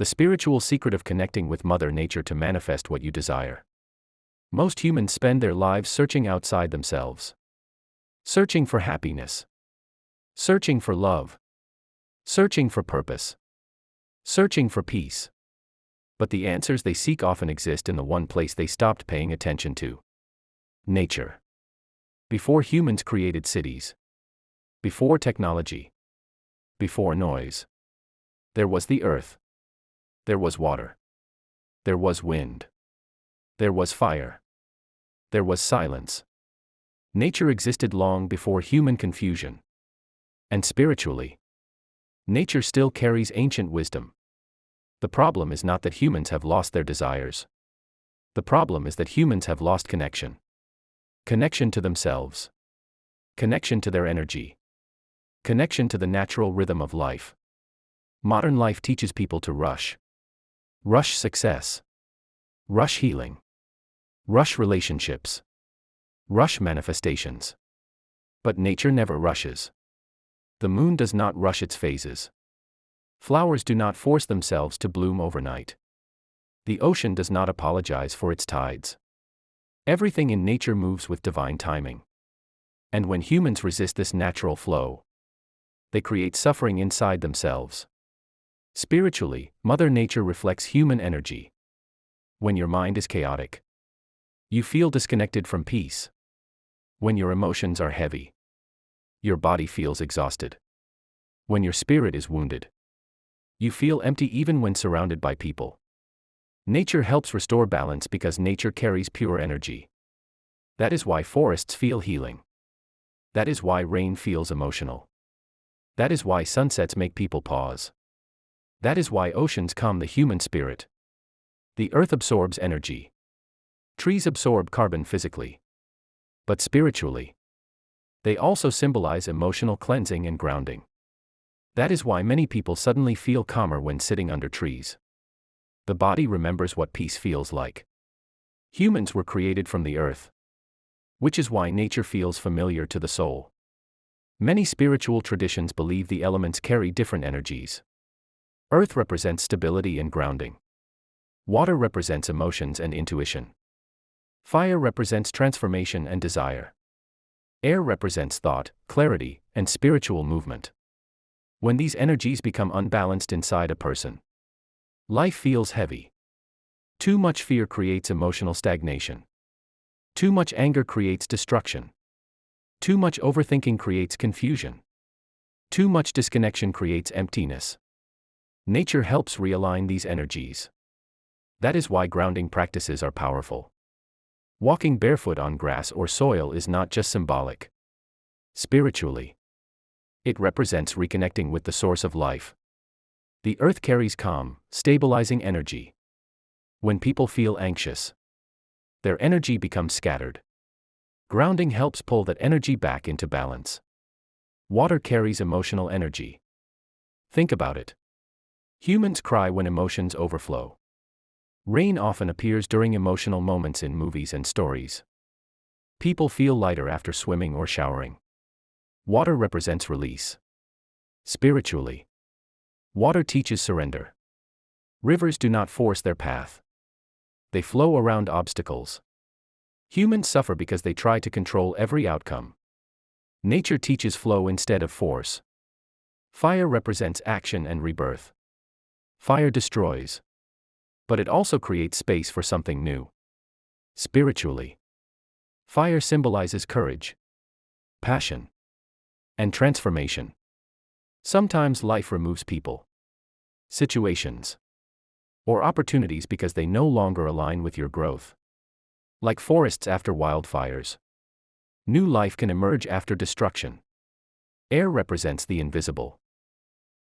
The spiritual secret of connecting with Mother Nature to manifest what you desire. Most humans spend their lives searching outside themselves. Searching for happiness. Searching for love. Searching for purpose. Searching for peace. But the answers they seek often exist in the one place they stopped paying attention to. Nature. Before humans created cities. Before technology. Before noise. There was the earth. There was water. There was wind. There was fire. There was silence. Nature existed long before human confusion. And spiritually, nature still carries ancient wisdom. The problem is not that humans have lost their desires. The problem is that humans have lost connection. Connection to themselves. Connection to their energy. Connection to the natural rhythm of life. Modern life teaches people to rush. Rush success. Rush healing. Rush relationships. Rush manifestations. But nature never rushes. The moon does not rush its phases. Flowers do not force themselves to bloom overnight. The ocean does not apologize for its tides. Everything in nature moves with divine timing. And when humans resist this natural flow, they create suffering inside themselves. Spiritually, Mother Nature reflects human energy. When your mind is chaotic, you feel disconnected from peace. When your emotions are heavy, your body feels exhausted. When your spirit is wounded, you feel empty even when surrounded by people. Nature helps restore balance because nature carries pure energy. That is why forests feel healing. That is why rain feels emotional. That is why sunsets make people pause. That is why oceans calm the human spirit. The earth absorbs energy. Trees absorb carbon physically. But spiritually, they also symbolize emotional cleansing and grounding. That is why many people suddenly feel calmer when sitting under trees. The body remembers what peace feels like. Humans were created from the earth, which is why nature feels familiar to the soul. Many spiritual traditions believe the elements carry different energies. Earth represents stability and grounding. Water represents emotions and intuition. Fire represents transformation and desire. Air represents thought, clarity, and spiritual movement. When these energies become unbalanced inside a person, life feels heavy. Too much fear creates emotional stagnation. Too much anger creates destruction. Too much overthinking creates confusion. Too much disconnection creates emptiness. Nature helps realign these energies. That is why grounding practices are powerful. Walking barefoot on grass or soil is not just symbolic. Spiritually, it represents reconnecting with the source of life. The earth carries calm, stabilizing energy. When people feel anxious, their energy becomes scattered. Grounding helps pull that energy back into balance. Water carries emotional energy. Think about it. Humans cry when emotions overflow. Rain often appears during emotional moments in movies and stories. People feel lighter after swimming or showering. Water represents release. Spiritually, water teaches surrender. Rivers do not force their path. They flow around obstacles. Humans suffer because they try to control every outcome. Nature teaches flow instead of force. Fire represents action and rebirth. Fire destroys. But it also creates space for something new. Spiritually, fire symbolizes courage, passion, and transformation. Sometimes life removes people, situations, or opportunities because they no longer align with your growth. Like forests after wildfires, new life can emerge after destruction. Air represents the invisible.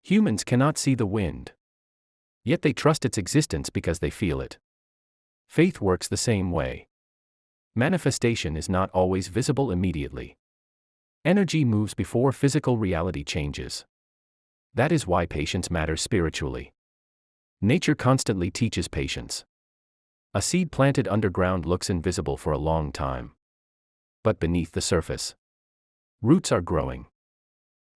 Humans cannot see the wind, yet they trust its existence because they feel it. Faith works the same way. Manifestation is not always visible immediately. Energy moves before physical reality changes. That is why patience matters spiritually. Nature constantly teaches patience. A seed planted underground looks invisible for a long time. But beneath the surface, roots are growing.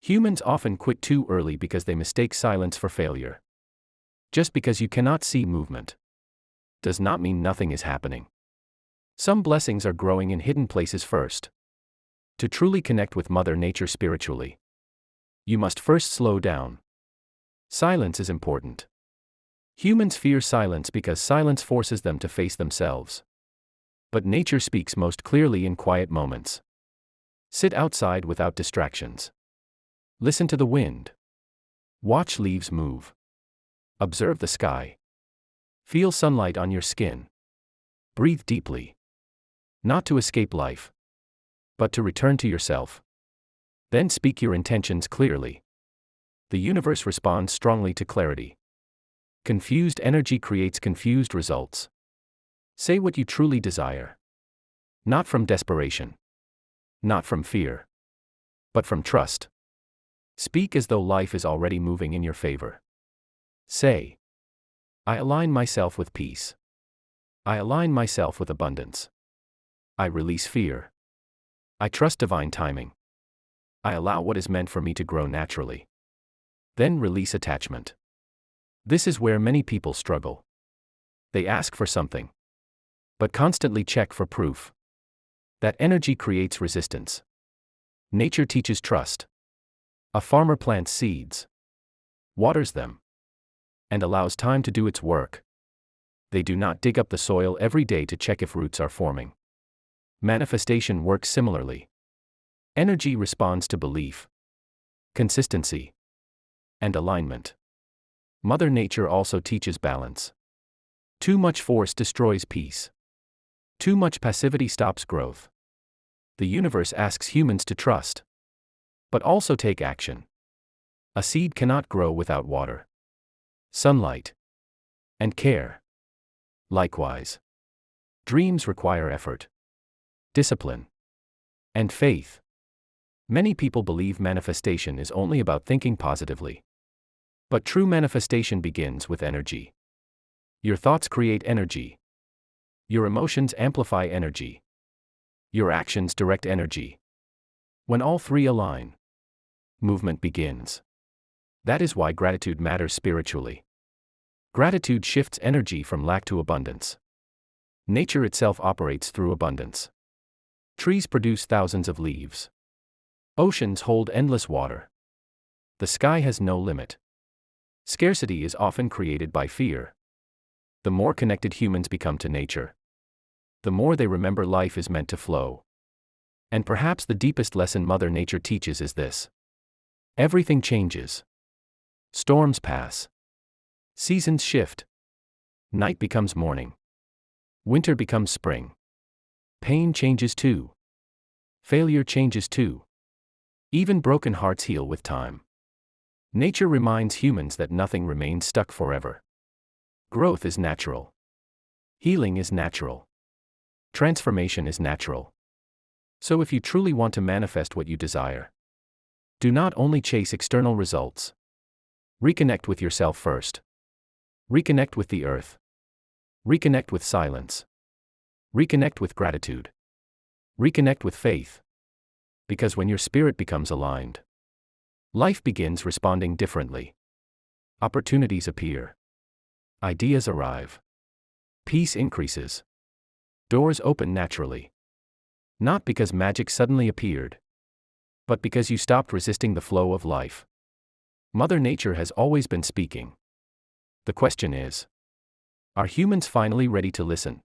Humans often quit too early because they mistake silence for failure. Just because you cannot see movement does not mean nothing is happening. Some blessings are growing in hidden places first. To truly connect with Mother Nature spiritually, you must first slow down. Silence is important. Humans fear silence because silence forces them to face themselves. But nature speaks most clearly in quiet moments. Sit outside without distractions. Listen to the wind. Watch leaves move. Observe the sky. Feel sunlight on your skin. Breathe deeply. Not to escape life, but to return to yourself. Then speak your intentions clearly. The universe responds strongly to clarity. Confused energy creates confused results. Say what you truly desire. Not from desperation. Not from fear. But from trust. Speak as though life is already moving in your favor. Say, I align myself with peace. I align myself with abundance. I release fear. I trust divine timing. I allow what is meant for me to grow naturally. Then release attachment. This is where many people struggle. They ask for something, but constantly check for proof. That energy creates resistance. Nature teaches trust. A farmer plants seeds, waters them, and allows time to do its work. They do not dig up the soil every day to check if roots are forming. Manifestation works similarly. Energy responds to belief, consistency, and alignment. Mother Nature also teaches balance. Too much force destroys peace. Too much passivity stops growth. The universe asks humans to trust, but also take action. A seed cannot grow without water, sunlight, and care. Likewise, dreams require effort, discipline, and faith. Many people believe manifestation is only about thinking positively. But true manifestation begins with energy. Your thoughts create energy. Your emotions amplify energy. Your actions direct energy. When all three align, movement begins. That is why gratitude matters spiritually. Gratitude shifts energy from lack to abundance. Nature itself operates through abundance. Trees produce thousands of leaves. Oceans hold endless water. The sky has no limit. Scarcity is often created by fear. The more connected humans become to nature, the more they remember life is meant to flow. And perhaps the deepest lesson Mother Nature teaches is this: everything changes. Storms pass. Seasons shift. Night becomes morning. Winter becomes spring. Pain changes too. Failure changes too. Even broken hearts heal with time. Nature reminds humans that nothing remains stuck forever. Growth is natural. Healing is natural. Transformation is natural. So if you truly want to manifest what you desire, do not only chase external results. Reconnect with yourself first. Reconnect with the earth. Reconnect with silence. Reconnect with gratitude. Reconnect with faith. Because when your spirit becomes aligned, life begins responding differently. Opportunities appear. Ideas arrive. Peace increases. Doors open naturally. Not because magic suddenly appeared, but because you stopped resisting the flow of life. Mother Nature has always been speaking. The question is, are humans finally ready to listen?